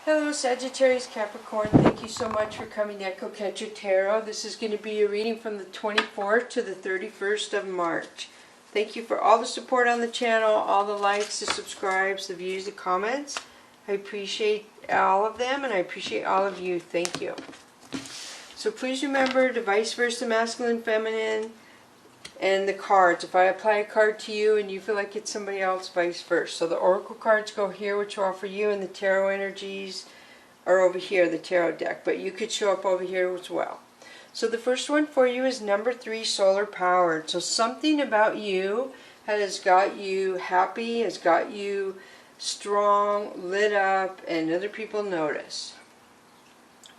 Hello Sagittarius, Capricorn, thank you so much for coming to Coquette Tarot. This is going to be a reading from the 24th to the 31st of March. Thank you for all the support on the channel, all the likes, the subscribes, the views, the comments. I appreciate all of them and I appreciate all of you. Thank you. So please remember to vice versa, masculine, feminine, and the cards. If I apply a card to you and you feel like it's somebody else, vice versa. So the oracle cards go here, which are for you, and the tarot energies are over here, the tarot deck. But you could show up over here as well. So the first one for you is number 3, solar powered. So something about you has got you happy, has got you strong, lit up, and other people notice.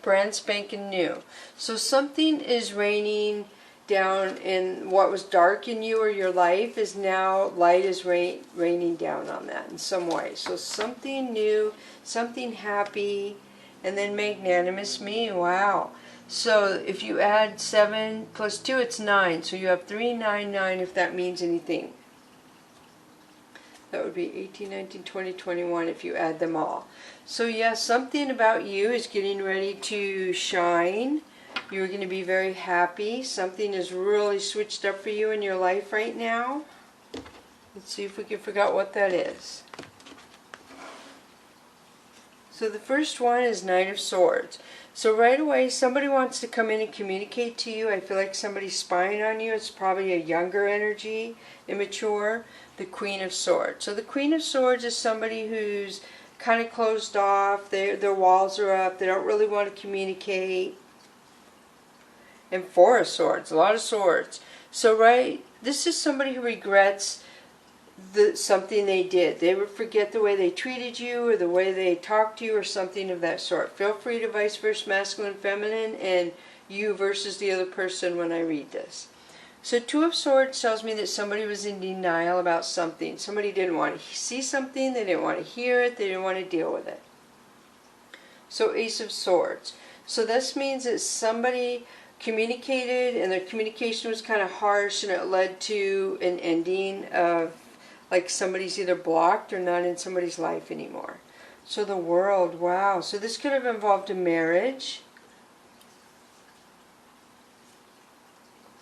Brand spanking new. So something is raining down, in what was dark in you or your life is now light is raining down on that in some way. So something new, something happy, and then magnanimous me. Wow. So if you add 7 plus 2, it's 9. So you have 399 if that means anything. That would be 18, 19, 20, 21 if you add them all. So yeah, something about you is getting ready to shine. You're going to be very happy. Something is really switched up for you in your life right now. Let's see if we can figure out what that is. So the first one is Knight of Swords. So right away somebody wants to come in and communicate to you. I feel like somebody's spying on you. It's probably a younger energy, immature. The Queen of Swords. So the Queen of Swords is somebody who's kind of closed off. Their walls are up. They don't really want to communicate. And 4 of Swords, a lot of swords. So this is somebody who regrets something they did. They would forget the way they treated you or the way they talked to you or something of that sort. Feel free to vice versa, masculine, feminine, and you versus the other person when I read this. So 2 of Swords tells me that somebody was in denial about something. Somebody didn't want to see something, they didn't want to hear it, they didn't want to deal with it. So Ace of Swords. So this means that somebody communicated and their communication was kind of harsh and it led to an ending of like somebody's either blocked or not in somebody's life anymore. So the World, wow. So this could have involved a marriage.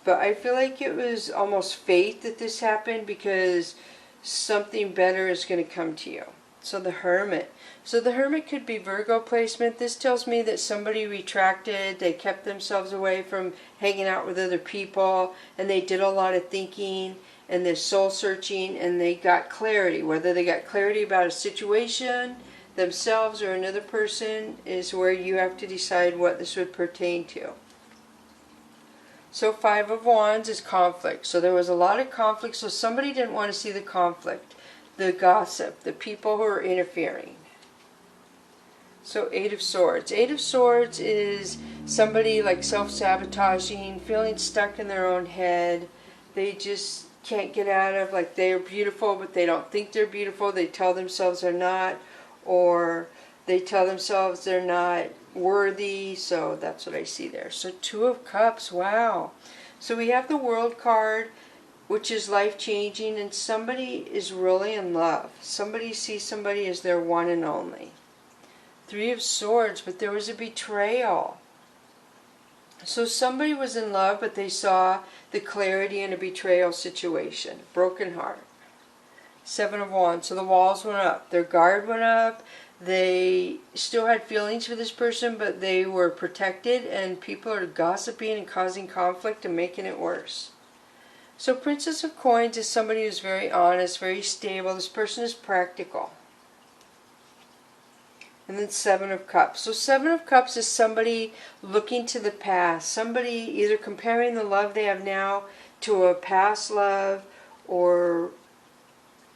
But I feel like it was almost fate that this happened because something better is going to come to you. So the Hermit. So the Hermit could be Virgo placement. This tells me that somebody retracted, they kept themselves away from hanging out with other people, and they did a lot of thinking and this soul searching, and they got clarity. Whether they got clarity about a situation, themselves, or another person is where you have to decide what this would pertain to. So 5 of Wands is conflict. So there was a lot of conflict, so somebody didn't want to see the conflict. The gossip, the people who are interfering. So 8 of Swords. 8 of Swords is somebody like self-sabotaging, feeling stuck in their own head. They just can't get out of, like they're beautiful but they don't think they're beautiful. They tell themselves they're not, or they tell themselves they're not worthy. So that's what I see there. So 2 of Cups, wow. So we have the World card, which is life-changing, and somebody is really in love. Somebody sees somebody as their one and only. 3 of Swords, but there was a betrayal. So somebody was in love, but they saw the clarity in a betrayal situation. Broken heart. 7 of Wands, so the walls went up. Their guard went up. They still had feelings for this person, but they were protected, and people are gossiping and causing conflict and making it worse. So Princess of Coins is somebody who's very honest, very stable. This person is practical. And then 7 of Cups. So 7 of Cups is somebody looking to the past. Somebody either comparing the love they have now to a past love, or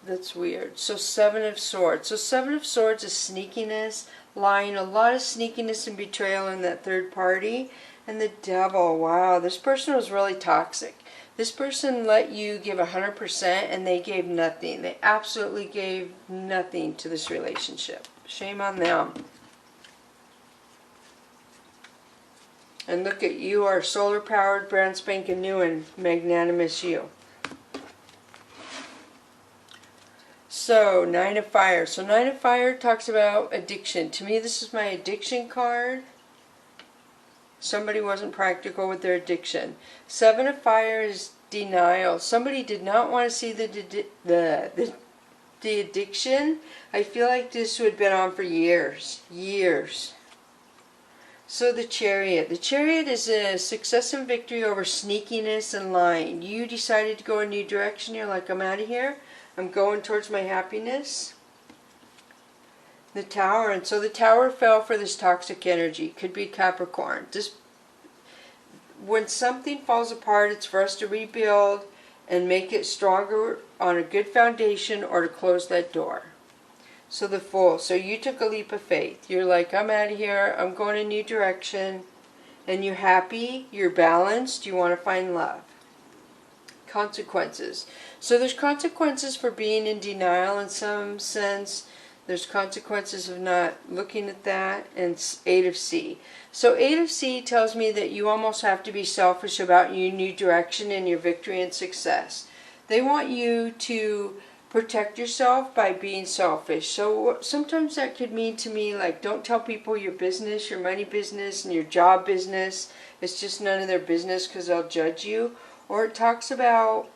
that's weird. So 7 of Swords. So 7 of Swords is sneakiness, lying, a lot of sneakiness and betrayal in that third party. And the Devil, wow, this person was really toxic. This person let you give 100% and they gave nothing. They absolutely gave nothing to this relationship. Shame on them. And look at you, are solar powered, brand spanking new, and magnanimous you. So, Nine of Fire. So, Nine of Fire talks about addiction. To me, this is my addiction card. Somebody wasn't practical with their addiction. Seven of Fire is denial. Somebody did not want to see the addiction. I feel like this would have been on for years. Years. So the Chariot. The Chariot is a success and victory over sneakiness and lying. You decided to go a new direction. You're like, I'm out of here. I'm going towards my happiness. The Tower. And so the Tower fell for this toxic energy. Could be Capricorn. When something falls apart, it's for us to rebuild and make it stronger on a good foundation, or to close that door. So the Fool. So you took a leap of faith. You're like, I'm out of here. I'm going a new direction. And you're happy. You're balanced. You want to find love. Consequences. So there's consequences for being in denial in some sense. There's consequences of not looking at that. And Eight of Sea. So Eight of Sea tells me that you almost have to be selfish about your new direction and your victory and success. They want you to protect yourself by being selfish. So sometimes that could mean to me, like, don't tell people your business, your money business, and your job business. It's just none of their business because they'll judge you. Or it talks about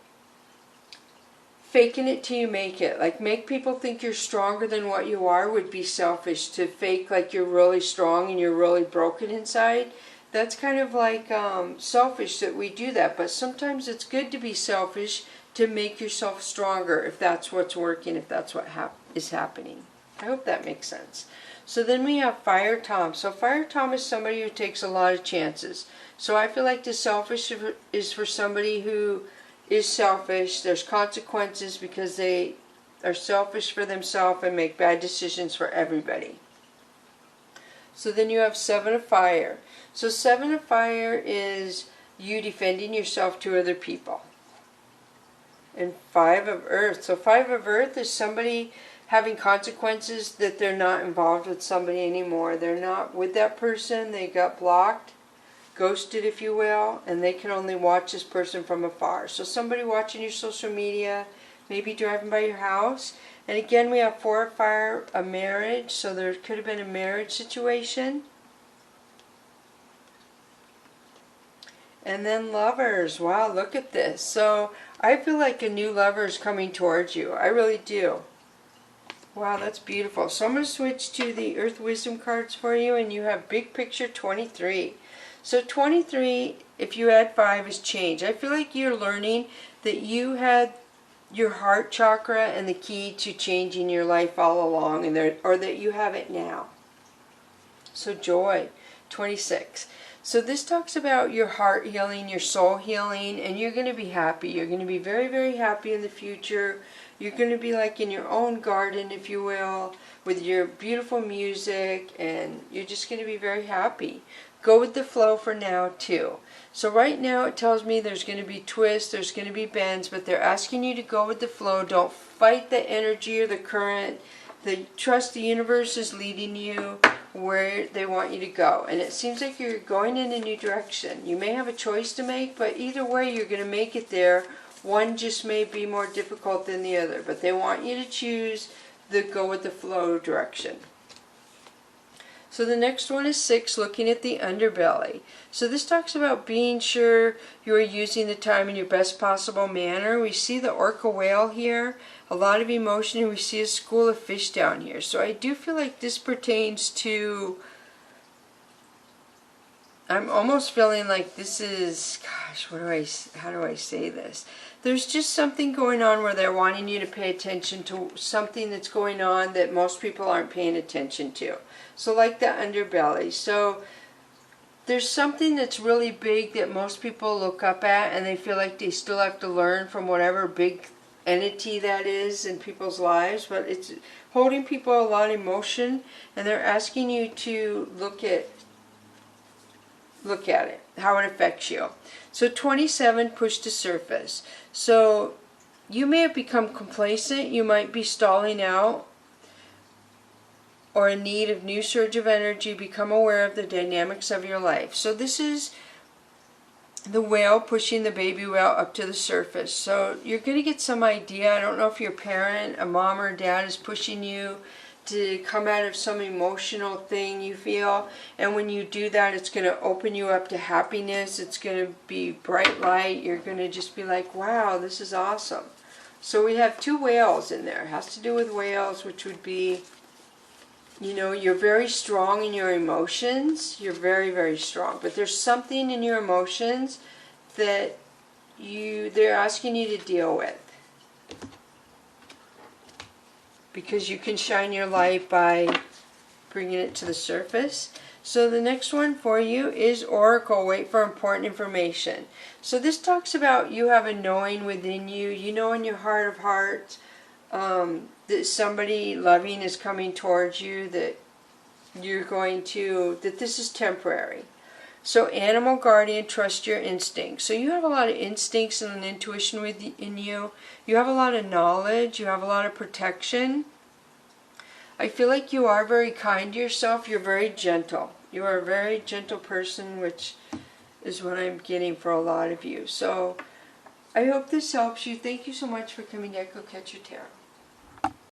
faking it till you make it. Like, make people think you're stronger than what you are would be selfish. To fake like you're really strong and you're really broken inside. That's kind of like selfish that we do that. But sometimes it's good to be selfish to make yourself stronger if that's what's working, if that's what is happening. I hope that makes sense. So then we have Fire Tom. So Fire Tom is somebody who takes a lot of chances. So I feel like the selfish is for somebody who is selfish. There's consequences because they are selfish for themselves and make bad decisions for everybody. So then you have Seven of Fire. So Seven of Fire is you defending yourself to other people. And Five of Earth. So Five of Earth is somebody having consequences that they're not involved with somebody anymore. They're not with that person. They got blocked, ghosted if you will, and they can only watch this person from afar. So somebody watching your social media, maybe driving by your house. And again, we have Four of Fire, a marriage. So there could have been a marriage situation. And then Lovers. Wow, look at this. So I feel like a new lover is coming towards you. I really do. Wow, that's beautiful. So I'm going to switch to the Earth Wisdom cards for you, and you have Big Picture 23. So 23, if you add 5, is change. I feel like you're learning that you had your heart chakra and the key to changing your life all along, and or that you have it now. So Joy, 26. So this talks about your heart healing, your soul healing, and you're going to be happy. You're going to be very, very happy in the future. You're going to be like in your own garden, if you will, with your beautiful music, and you're just going to be very happy. Go with the flow for now, too. So right now it tells me there's going to be twists, there's going to be bends, but they're asking you to go with the flow. Don't fight the energy or the current. Trust the universe is leading you where they want you to go. And it seems like you're going in a new direction. You may have a choice to make, but either way you're going to make it there. One just may be more difficult than the other, but they want you to choose the go with the flow direction. So the next one is 6, looking at the underbelly. So this talks about being sure you are using the time in your best possible manner. We see the orca whale here, a lot of emotion, and we see a school of fish down here. So I do feel like this pertains to, I'm almost feeling like this is, gosh, how do I say this? There's just something going on where they're wanting you to pay attention to something that's going on that most people aren't paying attention to. So like the underbelly. So there's something that's really big that most people look up at, and they feel like they still have to learn from whatever big entity that is in people's lives. But it's holding people a lot of emotion, and they're asking you to look at it, how it affects you. So 27, push to surface. So you may have become complacent. You might be stalling out or in need of new surge of energy. Become aware of the dynamics of your life. So this is the whale pushing the baby whale up to the surface. So you're going to get some idea. I don't know if your parent, a mom or dad, is pushing you to come out of some emotional thing you feel. And when you do that, it's going to open you up to happiness. It's going to be bright light. You're going to just be like, wow, this is awesome. So we have 2 whales in there. It has to do with whales, which would be, you know, you're very strong in your emotions. You're very, very strong. But there's something in your emotions that they're asking you to deal with. Because you can shine your light by bringing it to the surface. So the next one for you is Oracle. Wait for important information. So this talks about you have a knowing within you. You know in your heart of hearts that somebody loving is coming towards you, that you're going to, that this is temporary. So animal guardian, trust your instincts. So you have a lot of instincts and an intuition within you. You have a lot of knowledge. You have a lot of protection. I feel like you are very kind to yourself. You're very gentle. You are a very gentle person, which is what I'm getting for a lot of you. So I hope this helps you. Thank you so much for coming to Echo Catcher Tarot.